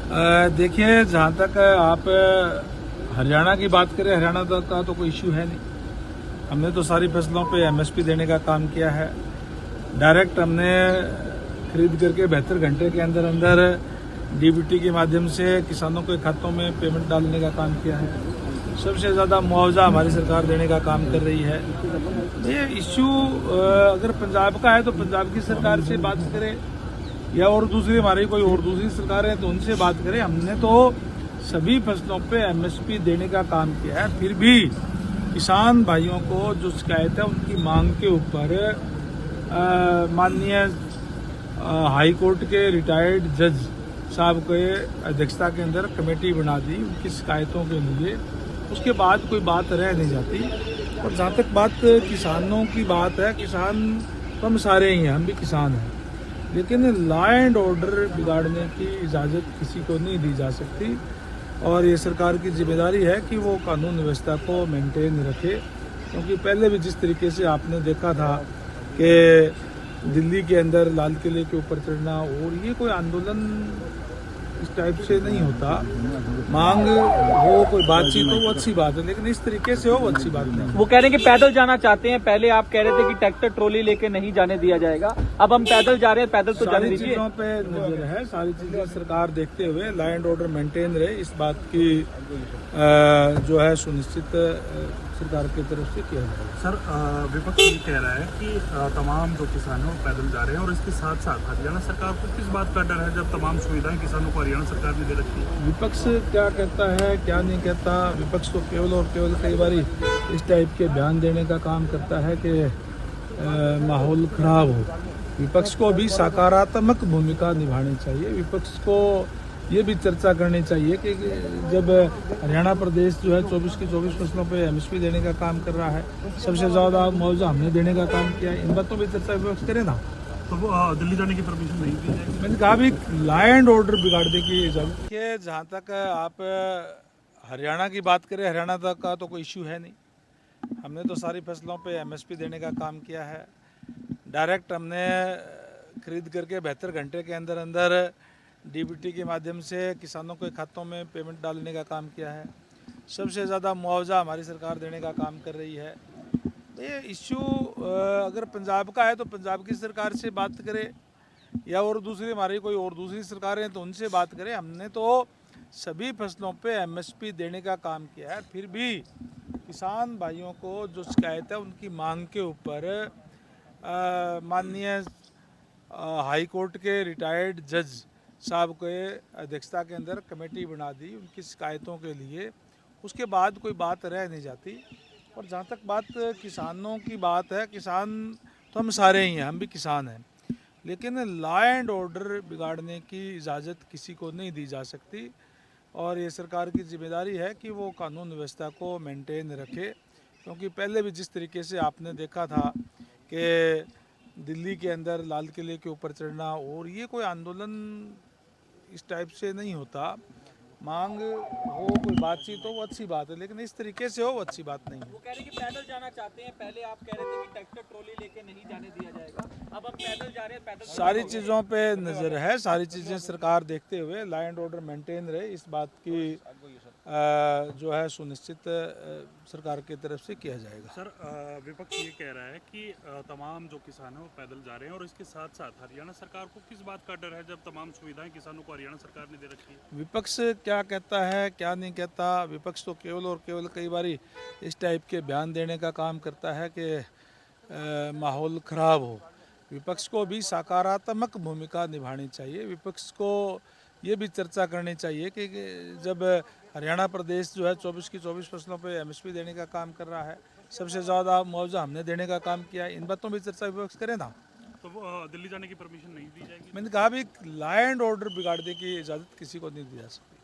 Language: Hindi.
देखिए, जहाँ तक आप हरियाणा की बात करें, हरियाणा तक का तो कोई इश्यू है नहीं। हमने तो सारी फसलों पे एमएसपी देने का काम किया है। डायरेक्ट हमने खरीद करके 72 घंटे के अंदर अंदर डीबीटी के माध्यम से किसानों के खातों में पेमेंट डालने का काम किया है। सबसे ज़्यादा मुआवजा हमारी सरकार देने का काम कर रही है। ये इश्यू अगर पंजाब का है तो पंजाब की सरकार से बात करें, या और दूसरी हमारी कोई और दूसरी सरकारें तो उनसे बात करें। हमने तो सभी फसलों पे एमएसपी देने का काम किया है। फिर भी किसान भाइयों को जो शिकायत है उनकी मांग के ऊपर माननीय हाई कोर्ट के रिटायर्ड जज साहब के अध्यक्षता के अंदर कमेटी बना दी उनकी शिकायतों के लिए। उसके बाद कोई बात रह नहीं जाती। और जहाँ तक बात किसानों की बात है, किसान तो हम सारे ही हैं, हम भी किसान हैं, लेकिन लॉ एंड ऑर्डर बिगाड़ने की इजाज़त किसी को नहीं दी जा सकती। और ये सरकार की जिम्मेदारी है कि वो कानून व्यवस्था को मेंटेन रखे, क्योंकि पहले भी जिस तरीके से आपने देखा था कि दिल्ली के अंदर लाल किले के ऊपर चढ़ना, और ये कोई आंदोलन इस टाइप से नहीं होता। मांग हो, कोई बातचीत हो, वो अच्छी बात है, लेकिन इस तरीके से हो वो अच्छी बात नहीं। वो कह रहे हैं कि पैदल जाना चाहते हैं। पहले आप कह रहे थे कि ट्रैक्टर ट्रॉली लेके नहीं जाने दिया जाएगा, अब हम पैदल जा रहे हैं, पैदल तो जाने दीजिए। चीजों पे नजर है, सारी चीजें सरकार देखते हुए लॉ एंड ऑर्डर मेंटेन रहे, इस बात की जो है सुनिश्चित सरकार की तरफ से किया जाए। सर, विपक्ष ये कह रहा है कि तमाम जो किसान हैं वो पैदल जा रहे हैं, और इसके साथ साथ हरियाणा सरकार को किस बात का डर है जब तमाम सुविधाएं किसानों को हरियाणा सरकार ने दे रखी है? विपक्ष क्या कहता है क्या नहीं कहता, विपक्ष तो केवल और केवल कई बार इस टाइप के बयान देने का काम करता है कि माहौल खराब हो। विपक्ष को भी सकारात्मक भूमिका निभानी चाहिए। विपक्ष को ये भी चर्चा करनी चाहिए कि जब हरियाणा प्रदेश जो है 24 की 24 फसलों पे एमएसपी देने का काम कर रहा है, सबसे ज़्यादा मुआवजा हमने देने का काम किया है, इन बातों पर चर्चा विपक्ष करे ना। तो वो दिल्ली जाने की परमिशन नहीं दी जाएगी? मैंने कहा भी लॉ एंड ऑर्डर बिगाड़ने की इजाज़त है। जहाँ तक आप हरियाणा की बात करें, हरियाणा तक का तो कोई इश्यू है नहीं। हमने तो सारी फसलों पे एमएसपी देने का काम किया है। डायरेक्ट हमने खरीद करके 72 घंटे के अंदर अंदर डीबीटी के माध्यम से किसानों के खातों में पेमेंट डालने का काम किया है। सबसे ज़्यादा मुआवजा हमारी सरकार देने का काम कर रही है। ये इश्यू अगर पंजाब का है तो पंजाब की सरकार से बात करें, या और दूसरी हमारी कोई और दूसरी सरकारें तो उनसे बात करें। हमने तो सभी फसलों पे एमएसपी देने का काम किया है। फिर भी किसान भाइयों को जो शिकायत है उनकी मांग के ऊपर माननीय हाई कोर्ट के रिटायर्ड जज साहब के अध्यक्षता के अंदर कमेटी बना दी उनकी शिकायतों के लिए। उसके बाद कोई बात रह नहीं जाती। और जहाँ तक बात किसानों की बात है, किसान तो हम सारे ही हैं, हम भी किसान हैं, लेकिन लॉ एंड ऑर्डर बिगाड़ने की इजाज़त किसी को नहीं दी जा सकती। और ये सरकार की जिम्मेदारी है कि वो कानून व्यवस्था को मेंटेन रखे, क्योंकि पहले भी जिस तरीके से आपने देखा था कि दिल्ली के अंदर लाल किले के ऊपर चढ़ना, और ये कोई आंदोलन इस टाइप से नहीं होता। मांग हो, कोई बातचीत हो, वो अच्छी बात है, लेकिन इस तरीके से हो वो अच्छी बात नहीं है। वो कह रहे हैं कि पैदल जाना चाहते हैं। पहले आप कह रहे थे कि ट्रैक्टर ट्रॉली लेके नहीं जाने दिया जाएगा, अब हम पैदल जा रहे हैं, पैदल सारी चीज़ों पे नज़र है, सारी चीज़ें सरकार देखते हुए लॉ एंड ऑर्डर मेंटेन रहे, इस बात की जो है सुनिश्चित सरकार की तरफ से किया जाएगा। सर, विपक्ष ये कह रहा है कि तमाम जो किसान हैं वो पैदल जा रहे हैं, और इसके साथ साथ हरियाणा सरकार को किस बात का डर है जब तमाम सुविधाएं किसानों को हरियाणा सरकार ने दे रखी है? विपक्ष क्या कहता है क्या नहीं कहता, विपक्ष तो केवल और केवल कई बार इस टाइप के बयान देने का काम करता है कि माहौल खराब हो। विपक्ष को भी सकारात्मक भूमिका निभानी चाहिए। विपक्ष को ये भी चर्चा करनी चाहिए कि जब हरियाणा प्रदेश जो है 24 की 24 फसलों पे एमएसपी देने का काम कर रहा है, सबसे ज़्यादा मुआवजा हमने देने का काम किया है, इन बातों पर चर्चा विपक्ष करे ना। तो वो दिल्ली जाने की परमिशन नहीं दी जाएगी? मैंने कहा भी लॉ एंड ऑर्डर बिगाड़ने की इजाज़त किसी को नहीं दी जा सकती।